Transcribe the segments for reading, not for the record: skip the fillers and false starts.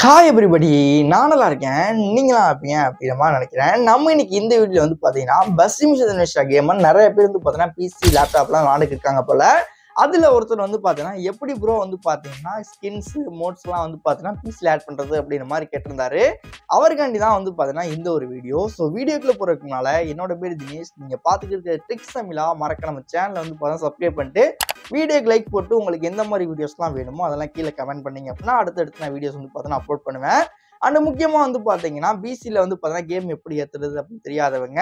Hi everybody, நான் நல்லா இருக்கேன். நீங்களா இருப்பீங்க அப்படின்ற மாதிரி நினைக்கிறேன். நம்ம இன்னைக்கு இந்த வீடியோல வந்து பார்த்தீங்கன்னா பஸ் மிஷன் கேமர் நிறைய பேர் வந்து பார்த்தீங்கன்னா பிசி லேப்டாப்லாம் விளாண்டுட்டு இருக்காங்க போல. அதில் ஒருத்தர் வந்து பார்த்தீங்கன்னா எப்படி ப்ரோ வந்து பார்த்தீங்கன்னா ஸ்கின்ஸ் மோட்ஸ்லாம் வந்து பார்த்தீங்கன்னா பிசியில் ஆட் பண்ணுறது அப்படின்ற மாதிரி கேட்டிருந்தாரு. அவருக்காண்டி தான் வந்து பார்த்தீங்கன்னா இந்த ஒரு வீடியோ. ஸோ வீடியோக்குள்ளே போகிறதுக்குனால என்னோட பேர் தினேஷ். நீங்கள் பார்த்துக்கிட்டு இருக்க ட்ரிக்ஸ் தமிழா மறக்க நம்ம சேனலை வந்து பார்த்தீங்கன்னா சப்ஸ்கிரைப் பண்ணிட்டு வீடியோக்கு லைக் போட்டு உங்களுக்கு எந்த மாதிரி வீடியோஸ்லாம் வேணுமோ அதெல்லாம் கீழே கமெண்ட் பண்ணீங்க அப்படின்னா அடுத்தடுத்து நான் வீடியோஸ் வந்து பார்த்தீங்கன்னா அப்லோட் பண்ணுவேன். அண்ட் முக்கியமாக வந்து பார்த்தீங்கன்னா பிசியில் வந்து பார்த்தீங்கன்னா கேம் எப்படி ஏற்றுறது அப்படின்னு தெரியாதவங்க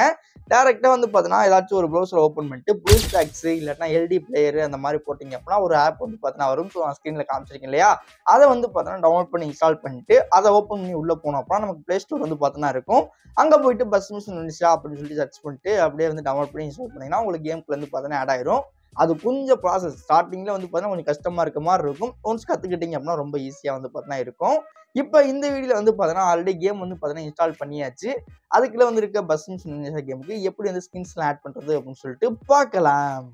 டேரெக்டாக வந்து பார்த்தீங்கன்னா ஏதாச்சும் ஒரு ப்ரௌசர் ஓப்பன் பண்ணிட்டு ப்ளூ ஸ்டாக்ஸ் இல்லைன்னா எல்டி பிளேயர் அந்த மாதிரி போட்டிங்க அப்படின்னா ஒரு ஆப் வந்து பார்த்தீங்கன்னா வரும். ஸோ நான் ஸ்க்ரீனில் காமிச்சிருக்கேன் இல்லையா, அதை வந்து பார்த்தீங்கன்னா டவுன்லோட் பண்ணி இன்ஸ்டால் பண்ணிட்டு அதை ஓப்பன் பண்ணி உள்ளே போனோம் அப்படின்னா நமக்கு ப்ளே ஸ்டோர் வந்து பார்த்தீங்கன்னா இருக்கும். அங்கே போயிட்டு பஸ் மிஷன் நிஷா அப்படின்னு சொல்லி சர்ச் பண்ணிட்டு அப்படியே வந்து டவுன்லோட் பண்ணி இன்ஸ்டால் பண்ணிங்கன்னா உங்களுக்கு கேம்க்கு வந்து பார்த்தீங்கன்னா ஆட் ஆயிரும். அது கொஞ்சம் ப்ராசஸ் ஸ்டார்டிங்கில் வந்து பார்த்தீங்கன்னா கொஞ்சம் கஷ்டமாக இருக்க மாதிரி இருக்கும். ஒன்ஸ் கற்றுக்கிட்டீங்க அப்படின்னா ரொம்ப ஈஸியாக வந்து பார்த்தீங்கன்னா இருக்கும். இப்போ இந்த வீடியோவில் வந்து பார்த்தீங்கன்னா ஆல்ரெடி கேம் வந்து பார்த்தீங்கன்னா இன்ஸ்டால் பண்ணியாச்சு. அதுக்குள்ளே வந்து இருக்க பஸ் மிஷன் கேமுக்கு எப்படி வந்து ஸ்கின்ஸ்லாம் ஆட் பண்ணுறது அப்படின்னு சொல்லிட்டு பார்க்கலாம்.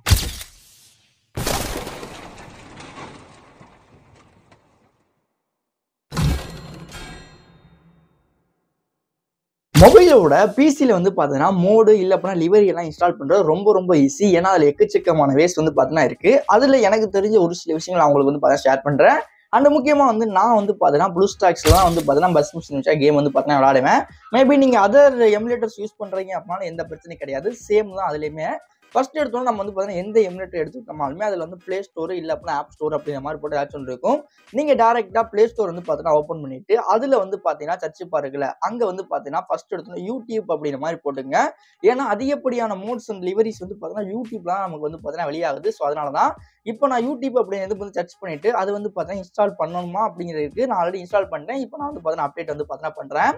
மொபைலோட பிசியில் வந்து பார்த்தீங்கன்னா மோடு இல்லை அப்படின்னா லிவரி எல்லாம் இன்ஸ்டால் பண்ணுறது ரொம்ப ஈஸி. ஏன்னா அதில் எக்கச்சக்கமான வேஸ் வந்து பார்த்தீங்கன்னா இருக்குது. அதில் எனக்கு தெரிஞ்ச ஒரு சில விஷயங்கள் அவங்களுக்கு வந்து பார்த்தீங்கன்னா ஷேர் பண்ணுறேன். அண்ட் முக்கியமாக வந்து நான் வந்து பார்த்தீங்கன்னா ப்ளூ ஸ்டாக்ஸ்லாம் வந்து பார்த்தீங்கன்னா பஸ் மிஷன் கேம் வந்து பார்த்தீங்கன்னா விளாடுவேன். மேபி நீங்கள் அதர் எமுலேட்டர்ஸ் யூஸ் பண்ணுறீங்க அப்படின்னா எந்த பிரச்சனையும் கிடையாது. சேம் தான் அதுலேயுமே. ஃபர்ஸ்ட் எடுத்தோம் நம்ம வந்து பார்த்தீங்கன்னா எந்த எமுலேட்டர் எடுத்துக்கிட்டோமாலுமே அதில் வந்து ப்ளே ஸ்டோர் இல்லை அப்படின்னா ஆப் ஸ்டோர் அப்படிங்கிற மாதிரி போட்டு ஏதாச்சும் இருக்கும். நீங்கள் டேரெக்டாக ப்ளே ஸ்டோர் வந்து பார்த்தீங்கன்னா ஓப்பன் பண்ணிட்டு அதில் வந்து பார்த்தீங்கன்னா சர்ச் பாருங்கள அங்கே வந்து பார்த்தீங்கன்னா ஃபர்ஸ்ட் எடுத்தோம் யூடியூப் அப்படிங்கிற மாதிரி போட்டுங்க. ஏன்னா அதிகப்படியான மோட்ஸ் அண்ட் லிவரிஸ் வந்து பார்த்தீங்கன்னா யூடியூப்லாம் நமக்கு வந்து பார்த்தீங்கன்னா வெளியாகுது. ஸோ அதனால தான் இப்போ நான் யூடியூப் அப்படிங்கிறது வந்து சர்ச் பண்ணிட்டு அது வந்து பார்த்தீங்கன்னா இன்ஸ்டால் பண்ணணுமா அப்படிங்கிறதுக்கு நான் ஆல்ரெடி இன்ஸ்டால் பண்ணிட்டேன். இப்போ நான் வந்து பார்த்தீங்கன்னா அப்டேட் வந்து பார்த்தீங்கன்னா பண்ணுறேன்.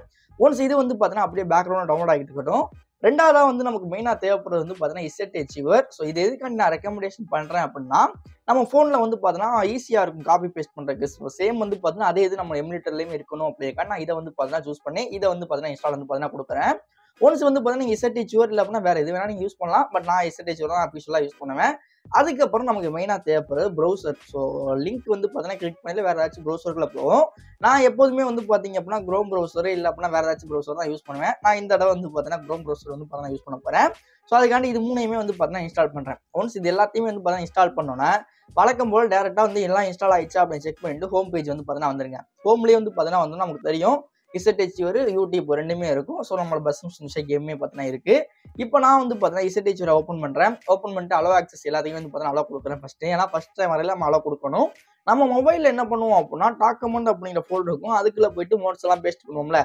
ஒன்ஸ் இது வந்து பார்த்தீங்கன்னா அப்படியே பேக்ரவுண்ட் டவுன்லோட் ஆகிட்டு இருக்கட்டும். ரெண்டாவதாக வந்து நமக்கு மெயினாக தேவைப்படுறது வந்து பார்த்தீங்கன்னா இசட் அச்சீவர். ஸோ இது எதுக்காண்டி நான் ரெக்கமெண்டேஷன் பண்ணுறேன் அப்படின்னா நம்ம ஃபோனில் வந்து பார்த்தீங்கன்னா ஈஸியாக இருக்கும் காப்பி பேஸ்ட் பண்ணுறதுக்கு. ஸோ சேம் வந்து பார்த்தீங்கன்னா அதே இது நம்ம எமுலேட்டர்லேயுமே இருக்கணும் அப்படிங்கிறக்காண்டி நான் இதை வந்து பார்த்தீங்கன்னா சூஸ் பண்ணி இதை வந்து பார்த்தீங்கன்னா இன்ஸ்டால் வந்து பார்த்தீங்கன்னா கொடுக்குறேன். ஒன்ஸ் வந்து பார்த்தீங்கன்னா நீங்கள் இசட் அச்சீவர் இல்லை அப்படின்னா வேறு எது வேணால் நீங்கள் யூஸ் பண்ணலாம். பட் நான் இசட் அச்சீவர் தான் அஃபிஷியலாக யூஸ் பண்ணுவேன். அதுக்கப்புறம் நமக்கு மெயினாக தேவைப்படுறது ப்ரௌசர். ஸோ லிங்க் வந்து பார்த்தீங்கன்னா கிளிக் பண்ணி வேறு ஏதாச்சும் ப்ரௌசருக்குள்ள போகும். நான் எப்போதுமே வந்து பார்த்தீங்க அப்படின்னா க்ரோம் ப்ரௌசர் இல்லை அப்படின்னா வேறு ஏதாச்சும் ப்ரௌசர் தான் யூஸ் பண்ணுவேன். நான் இந்த தடவை வந்து பார்த்தீங்கன்னா க்ரோம் ப்ரௌசர் வந்து பார்த்தீங்கன்னா யூஸ் பண்ண போகிறேன். ஸோ அதுக்காண்டி இது மூணையுமே வந்து பார்த்தீங்கன்னா இன்ஸ்டால் பண்ணுறேன். ஒன்ஸ் இது எல்லாத்தையுமே வந்து பார்த்தீங்கன்னா இன்ஸ்டால் பண்ணோன்னா வழக்கம் போல் டேரெக்டாக வந்து எல்லாம் இன்ஸ்டால் ஆயிடுச்சா அப்படின்னு செக் பண்ணிட்டு ஹோம் பேஜ் வந்து பார்த்தீங்கன்னா வந்துருங்க. ஹோம்லேயே வந்து பார்த்தீங்கன்னா வந்து நமக்கு தெரியும் இசட் அச்சீவர் யூடியூப் ரெண்டுமே இருக்கும். ஸோ நம்மளோட பஸ் மிஷன் கேமே பார்த்தீங்கன்னா இருக்குது. இப்போ நான் வந்து பார்த்தீங்கன்னா இசட் அச்சீவரை ஓப்பன் பண்ணுறேன். ஓப்பன் பண்ணிட்டு அலோ ஆக்சஸ் எல்லாத்தையும் வந்து பார்த்தீங்கன்னா அலோ கொடுக்குறேன் ஃபஸ்ட்டு. ஏன்னா ஃபஸ்ட் டைம் வரையில நம்ம அலோ கொடுக்கணும். நம்ம மொபைலில் என்ன பண்ணுவோம் அப்படின்னா டாக்குமெண்ட் அப்படிங்கிற ஃபோல்டர் இருக்கும். அதுக்குள்ளே போயிட்டு மோட்ஸ் எல்லாம் பேஸ்ட் பண்ணுவோம்ல.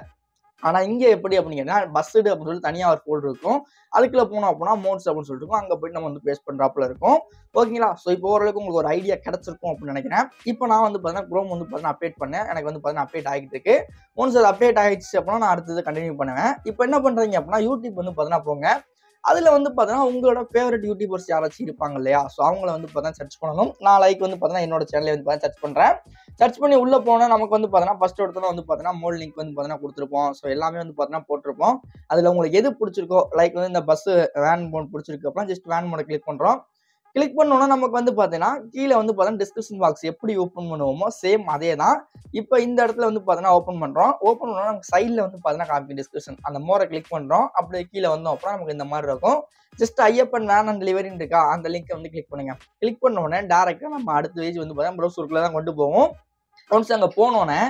ஆனால் இங்கே எப்படி அப்படின்னு கேட்டால் பஸ்ஸு அப்படின்னு சொல்லி தனியாக ஒரு ஃபோல்டர் இருக்கும். அதுக்குள்ளே போனோம் அப்படின்னா மோட்ஸ் அப்படின்னு சொல்லிட்டு இருக்கும். அங்கே போயிட்டு நம்ம வந்து பேஸ்ட் பண்ணுறாப்புல இருக்கும். ஓகேங்களா? ஸோ இப்போ ஓரளவுக்கு உங்களுக்கு ஒரு ஐடியா கிடச்சிருக்கும் அப்படின்னு நினைக்கிறேன். இப்போ நான் வந்து பார்த்தீங்கன்னா க்ரோம் வந்து பார்த்தீங்கன்னா அப்டேட் பண்ணேன். எனக்கு வந்து பார்த்தீங்கன்னா அப்டேட் ஆகிட்டு இருக்கு. ஒன்ஸ் அது அப்டேட் ஆகிடுச்சு அப்படின்னா நான் அடுத்தது கண்டினியூ பண்ணுவேன். இப்போ என்ன பண்ணுறீங்க அப்படின்னா யூடியூப் வந்து பார்த்தீங்கன்னா போங்க. அதில் வந்து பார்த்தீங்கன்னா உங்களோட ஃபேவரட் யூடியூபர்ஸ் யாராச்சும் இருப்பாங்க இல்லையா? ஸோ அவங்கள வந்து பார்த்தீங்கன்னா சர்ச் பண்ணணும். நான் லைக் வந்து பார்த்தீங்கன்னா என்னோட சேனலை வந்து பார்த்தீங்கன்னா சர்ச் பண்ணுறேன். சர்ச் பண்ணி உள்ளே போனால் நமக்கு வந்து பார்த்தீங்கன்னா ஃபர்ஸ்ட் ஒருத்தர் வந்து பார்த்தீங்கன்னா மோட் லிங்க் வந்து பார்த்தீங்கன்னா கொடுத்துருப்போம். ஸோ எல்லாமே வந்து பார்த்தீங்கன்னா போட்டிருப்போம். அதில் உங்களுக்கு எது பிடிச்சிருக்கோ லைக் வந்து இந்த பஸ்ஸு வேன் மோட் பிடிச்சிருக்கு அப்படின்னா ஜஸ்ட் வேன் மோட கிளிக் பண்ணுறோம். கிளிக் பண்ணோன்னா நமக்கு வந்து பார்த்தீங்கன்னா கீழே வந்து பார்த்தீங்கன்னா டிஸ்கிரிப்ஷன் பாக்ஸ் எப்படி ஓப்பன் பண்ணுவோமோ சேம் அதே தான். இப்போ இந்த இடத்துல வந்து பார்த்தீங்கன்னா ஓப்பன் பண்ணுறோம். ஓப்பன் பண்ணோன்னா நமக்கு சைடில் வந்து பார்த்தீங்கன்னா காப்பி டிஸ்கிரிப்ஷன் அந்த மோரை கிளிக் பண்ணுறோம். அப்படியே கீழே வந்தோம் அப்படின்னா நமக்கு இந்த மாதிரி இருக்கும். ஜஸ்ட் ஐயப்பன் வேன் அண்ட் டெலிவரின்னு இருக்கா அந்த லிங்க்கை வந்து கிளிக் பண்ணுங்க. கிளிக் பண்ண உடனே டேரெக்டாக நம்ம அடுத்த பேஜ் வந்து பார்த்தீங்கன்னா ப்ரௌசருக்குள்ளே தான் கொண்டு போவோம். ஒன்ஸ் அங்கே போனோன்னே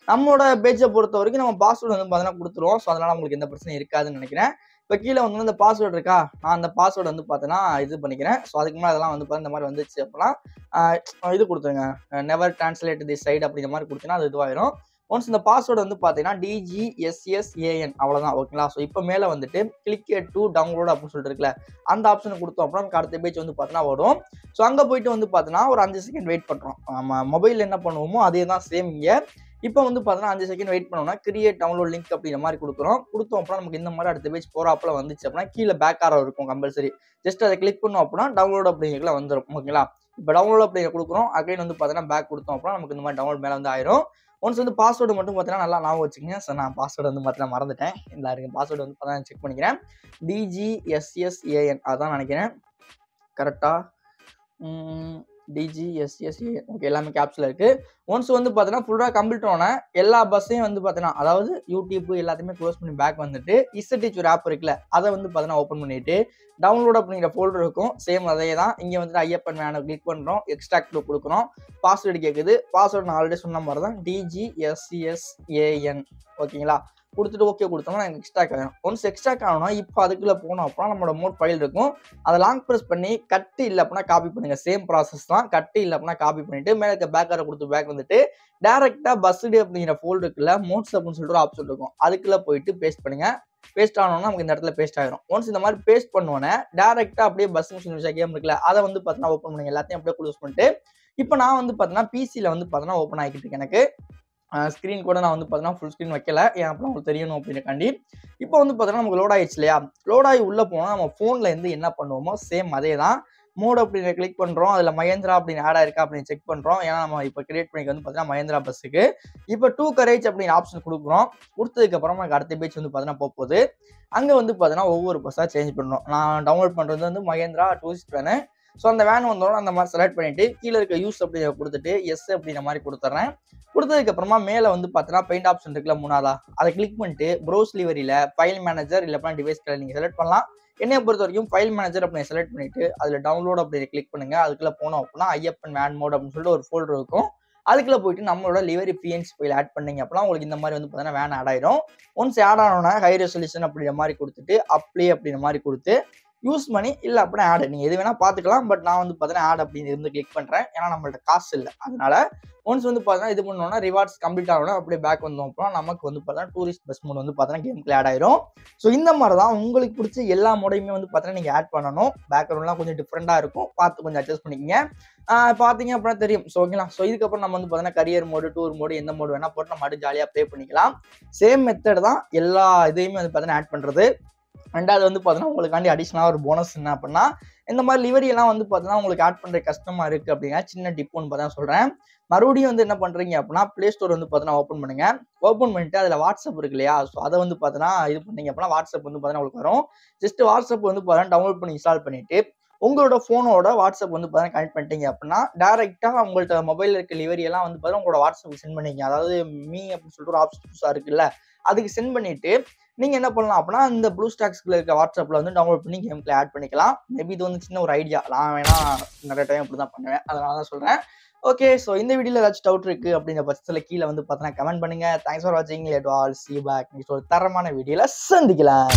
நம்மளோட பேஜை பொறுத்த வரைக்கும் நம்ம பாஸ்வேர்டு வந்து பார்த்தீங்கன்னா கொடுத்துருவோம். ஸோ அதனால் உங்களுக்கு எந்த பிரச்சனையும் இருக்காதுன்னு நினைக்கிறேன். இப்போ கீழே வந்து இந்த பாஸ்வேர்டு இருக்கா, நான் அந்த பாஸ்வேர்டு வந்து பார்த்தீங்கன்னா இது பண்ணிக்கிறேன். ஸோ அதுக்கு முன்னாடி அதெல்லாம் வந்து பார்த்தா இந்த மாதிரி வந்துச்சு அப்படின்னா இது கொடுத்துருங்க, நெவர் டிரான்ஸ்லேட் தி சைட் அப்படிங்கிற மாதிரி கொடுத்தீங்கன்னா அது இதுவாயிரும். ஒன்ஸ் இந்த பாஸ்வேர்டு வந்து பார்த்தீங்கன்னா DGSSAN அவ்வளோதான். ஓகேங்களா? ஸோ இப்போ மேலே வந்துட்டு கிளிக் டு டவுன்லோட் அப்படின்னு சொல்லிட்டு இருக்குல்ல அந்த ஆப்ஷனை கொடுத்தோம் அப்படின்னா நமக்கு அடுத்த பேஜ் வந்து பார்த்தீங்கன்னா வரும். ஸோ அங்கே போயிட்டு வந்து பார்த்தீங்கன்னா ஒரு 5 செகண்ட் வெயிட் பண்ணுறோம். நம்ம மொபைலில் என்ன பண்ணுவோமோ அதே தான் சேம் இங்கே. இப்போ வந்து பார்த்தீங்கன்னா 5 செகண்ட் வெயிட் பண்ணோம்னா கிரியேட் டவுன்லோட் லிங்க் அப்படிங்கிற மாதிரி கொடுத்துரும். கொடுத்தோம் அப்படின்னா நமக்கு இந்த மாதிரி அடுத்த பேஜ் போகிறாப்புல வந்துச்சு அப்படின்னா கீழே பேக் ஆரோ இருக்கும் கம்பல்சரி. ஜஸ்ட் அதை கிளிக் பண்ணோம் அப்படின்னா டவுன்லோட் அப்படிங்கிறதுல வந்துடும். ஓகேங்களா? இப்போ டவுன்லோட் அப்படிங்கிற கொடுக்குறோம். அகைன் வந்து பார்த்தீங்கன்னா பேக் கொடுத்தோம் அப்படின்னா நமக்கு இந்த மாதிரி டவுன்லோட் மேலே வந்து ஆயிரும். ஒன்ஸ் வந்து பாஸ்வேர்டு மட்டும் பார்த்தீங்கன்னா நல்லா ஞாபகம் வச்சுக்கோங்க. ஸோ நான் பாஸ்வேர்டு வந்து பார்த்தீங்கன்னா மறந்துட்டேன். இந்த இருக்க பாஸ்வேர்டு வந்து பார்த்தீங்கன்னா செக் பண்ணிக்கிறேன். DGSSAN அதான் நினைக்கிறேன். கரெக்டாக DGSSA ஓகே எல்லாமே கேப்ஸ்ல இருக்கு. ஒன்ஸ் வந்து பார்த்தீங்கன்னா ஃபுல்லா கம்ப்ளீட் ஆன எல்லா பஸ்ஸையும் வந்து பார்த்தீங்கன்னா அதாவது யூடியூப் எல்லாத்தையுமே க்ளோஸ் பண்ணி பேக் வந்துட்டு இசட்டிச் ஒரு ஆப் இருக்குல்ல அதை வந்து பார்த்தீங்கன்னா ஓப்பன் பண்ணிட்டு டவுன்லோட் அப்படிங்கிற ஃபோல்டர் இருக்கும். சேம் அதே தான். இங்கே வந்துட்டு ஐயப்பன் வேனை கிளிக் பண்ணுறோம், எக்ஸ்ட்ராக்ட் கொடுக்குறோம், பாஸ்வேர்டு கேட்குது. பாஸ்வேர்டு நான் ஆல்ரெடி சொன்ன மாதிரி தான் DGSSAN ஓகேங்களா. கொடுத்துட்டு ஓகே கொடுத்தோம்னா எனக்கு எக்ஸ்ட்ராக் ஆகிடும். ஒன்ஸ் எக்ஸ்ட்ராக் ஆகணும் இப்போ அதுக்குள்ளே போனோம் அப்படின்னா நம்மளோட மோட் ஃபைல் இருக்கும். அதை லாங் ப்ரெஸ் பண்ணி கட்டு இல்லை அப்படின்னா காப்பி பண்ணுங்க. சேம் ப்ராசஸ் தான். கட்டு இல்லை அப்படின்னா காப்பி பண்ணிட்டு மேலே இருக்க பேக்கரை கொடுத்து பேக் வந்துட்டு டேரெக்டாக பஸ்ஸுடே அப்படிங்கிற ஃபோல்டர் இருக்குல்ல மோட்ஸ் அப்படின்னு சொல்லிட்டு ஒரு ஆப்ஷன் இருக்கும். அதுக்குள்ளே போயிட்டு பேஸ்ட் பண்ணுங்க. பேஸ்ட் ஆனோன்னா நமக்கு இந்த இடத்துல பேஸ்ட் ஆகிடும். ஒன்ஸ் இந்த மாதிரி பேஸ்ட் பண்ணுவோன்னே டேரெக்டாக அப்படியே பஸ் மிஷின் கேம் இருக்குல்ல அதை வந்து பார்த்தீங்கன்னா ஓப்பன் பண்ணுங்க. எல்லாத்தையும் அப்படியே க்ளோஸ் பண்ணிட்டு இப்போ நான் வந்து பார்த்தீங்கன்னா பிசியில் வந்து பார்த்தீங்கன்னா ஓப்பன் ஆகிட்டு இருக்கு. எனக்கு ஸ்க்ரீன் கூட நான் வந்து பார்த்தீங்கன்னா ஃபுல் ஸ்க்ரீன் வைக்கல, ஏன் அப்படின்னா உங்களுக்கு தெரியணும் அப்படின்றக்காண்டி. இப்போ வந்து பார்த்தீங்கன்னா நமக்கு லோட் ஆயிடுச்சு இல்லையா. லோட் ஆகி உள்ளே போனால் நம்ம ஃபோனில் இருந்து என்ன பண்ணுவோமோ சேம் அதே தான். மோட் அப்படின்னு கிளிக் பண்ணுறோம். அதில் மகேந்திரா அப்படின்னு ஆட் ஆயிருக்கா அப்படின்னு செக் பண்ணுறோம். ஏன்னா நம்ம இப்போ கிரியேட் பண்ணி வந்து பார்த்தீங்கன்னா மகேந்திரா பஸ்ஸுக்கு இப்போ 2 கரேஜ் அப்படின்னு ஆப்ஷன் கொடுக்குறோம். கொடுத்ததுக்கப்புறம் எனக்கு அடுத்த பேஜ் வந்து பார்த்தீங்கன்னா போகுது. அங்கே வந்து பார்த்தீங்கன்னா ஒவ்வொரு பஸ்ஸாக சேஞ்ச் பண்ணணும். நான் டவுன்லோட் பண்ணுறது வந்து மகேந்திரா டூரிஸ்ட் வேனு. ஸோ அந்த வேன் வந்தோடனே அந்த மாதிரி செலக்ட் பண்ணிட்டு கீழே இருக்க யூஸ் அப்படிங்கிற கொடுத்துட்டு எஸ் அப்படிங்கிற மாதிரி கொடுத்துட்றேன். கொடுத்ததுக்கப்புறமா மேலே வந்து பார்த்தீங்கன்னா பெயிண்ட் ஆப்ஷன் இருக்குல்ல மூணாவதா அதை கிளிக் பண்ணிட்டு ப்ரௌஸ் லிவரியில் ஃபைல் மேனேஜர் இல்லைனா டிவைஸ் கலர் நீங்கள் செலக்ட் பண்ணலாம். என்னைய பொறுத்த வரைக்கும் ஃபைல் மேனேஜர் அப்படின்னு செலக்ட் பண்ணிட்டு அதில் டவுன்லோட் அப்படின்னு கிளிக் பண்ணுங்க. அதுக்குள்ளே போனோம் அப்படின்னா ஐயப்பன் வேன் மோட் அப்படின்னு சொல்லிட்டு ஒரு ஃபோல்டர் இருக்கும். அதுக்குள்ளே போயிட்டு நம்மளோட லிவரி PNG ஃபைல் ஆட் பண்ணீங்க அப்படின்னா உங்களுக்கு இந்த மாதிரி வந்து பார்த்தீங்கன்னா வேன் ஆட் ஆயிடும். ஒன்ஸ் ஆட் ஆனோன்னா ஹை ரெசல்யூஷன் அப்படிங்கிற மாதிரி கொடுத்துட்டு அப்ளை அப்படிங்கிற மாதிரி கொடுத்து யூஸ் பண்ணி இல்லை அப்படின்னா ஆட் நீங்கள் எது வேணால் பார்த்துக்கலாம். பட் நான் வந்து பார்த்தீங்கன்னா ஆட் அப்படின்னு இருந்து கிளிக் பண்ணுறேன். ஏன்னா நம்மள்ட்ட காசு இல்லை. அதனால ஒன்ஸ் வந்து பார்த்தீங்கன்னா இது பண்ணோன்னா ரிவார்ட்ஸ் கம்ப்ளீட் ஆகணும். அப்படியே பேக் வந்தோம் அப்படின்னா நமக்கு வந்து பார்த்தீங்கன்னா டூரிஸ்ட் பஸ் மோட் வந்து பார்த்தீங்கன்னா கேம்க்குள்ள ஆட் ஆயிரும். ஸோ இந்த மாதிரி தான் உங்களுக்கு பிடிச்ச எல்லா மோடையுமே வந்து பார்த்தீங்கன்னா நீங்கள் ஆட் பண்ணணும். பேக்ரவுண்ட்லாம் கொஞ்சம் டிஃப்ரெண்ட்டாக இருக்கும், பார்த்து கொஞ்சம் அட்ஜஸ்ட் பண்ணிக்கங்க. பார்த்தீங்க அப்படின்னா தெரியும். ஸோ ஓகேங்களா. ஸோ இதுக்கப்புறம் நம்ம வந்து பார்த்தீங்கன்னா கரியர் மோடு, டூர் மோடு எந்த மோடு வேணால் போட்டு நம்ம மட்டும் ஜாலியாக ப்ளே பண்ணிக்கலாம். சேம் மெத்தட் தான் எல்லா இதையுமே வந்து பார்த்தீங்கன்னா ஆட் பண்ணுறது. ரெண்டாவது வந்து பார்த்தீங்கன்னா உங்களுக்காண்டி அடிஷனலாக ஒரு போனஸ் என்ன அப்படின்னா இந்த மாதிரி லிவரி எல்லாம் வந்து பார்த்தீங்கன்னா உங்களுக்கு ஆட் பண்ணுற கஷ்டமாக இருக்குது அப்படின்னா சின்ன டிப் ஒன்று பார்த்தா சொல்கிறேன். மறுபடியும் வந்து என்ன பண்ணுறீங்க அப்படின்னா ப்ளே ஸ்டோர் வந்து பார்த்தீங்கன்னா ஓப்பன் பண்ணுங்க. ஓப்பன் பண்ணிட்டு அதில் வாட்ஸ்அப் இருக்கு இல்லையா. ஸோ அதை வந்து பார்த்தீங்கன்னா இது பண்ணீங்க அப்படின்னா வாட்ஸ்அப் வந்து பார்த்தீங்கன்னா உங்களுக்கு வரும். ஜஸ்ட் வாட்ஸ்அப் வந்து பார்த்தீங்கன்னா டவுன்லோட் பண்ணி இன்ஸ்டால் பண்ணிட்டு உங்களோட ஃபோனோட வாட்ஸ்அப் வந்து பார்த்தீங்கன்னா கனெக்ட் பண்ணிட்டீங்க அப்படின்னா டேரெக்டாக உங்கள்கிட்ட மொபைலில் இருக்க லிவரி எல்லாம் வந்து பார்த்தீங்கன்னா உங்களோட வாட்ஸ்அப்புக்கு சென்ட் பண்ணிங்க. அதாவது மீ அப்படின்னு சொல்லிட்டு ஒரு ஆப்ஷன் புதுசாக இருக்குல்ல அதுக்கு சென்ட் பண்ணிட்டு நீங்கள் என்ன பண்ணலாம் அப்படின்னா இந்த ப்ளூ ஸ்டாக்ஸ்ல இருக்க வாட்ஸ்அப்பில் வந்து டவுன்லோட் பண்ணி கேம்ல ஆட் பண்ணிக்கலாம். மேபி இது வந்து சின்ன ஒரு ஐடியா. நான் வேணா நிறைய டைம் அப்படி தான் பண்ணுவேன், அதனால தான் சொல்கிறேன். ஓகே, ஸோ இந்த வீடியோவில் ஏதாச்சும் டவுட் இருக்குது அப்படிங்கிற பட்சத்தில் கீழே வந்து பார்த்தீங்கன்னா கமெண்ட் பண்ணுங்க. தேங்க்ஸ் ஃபார் வாட்சிங். Let all see back. Next ஒரு தரமான வீடியோவில் சந்திக்கலாம்.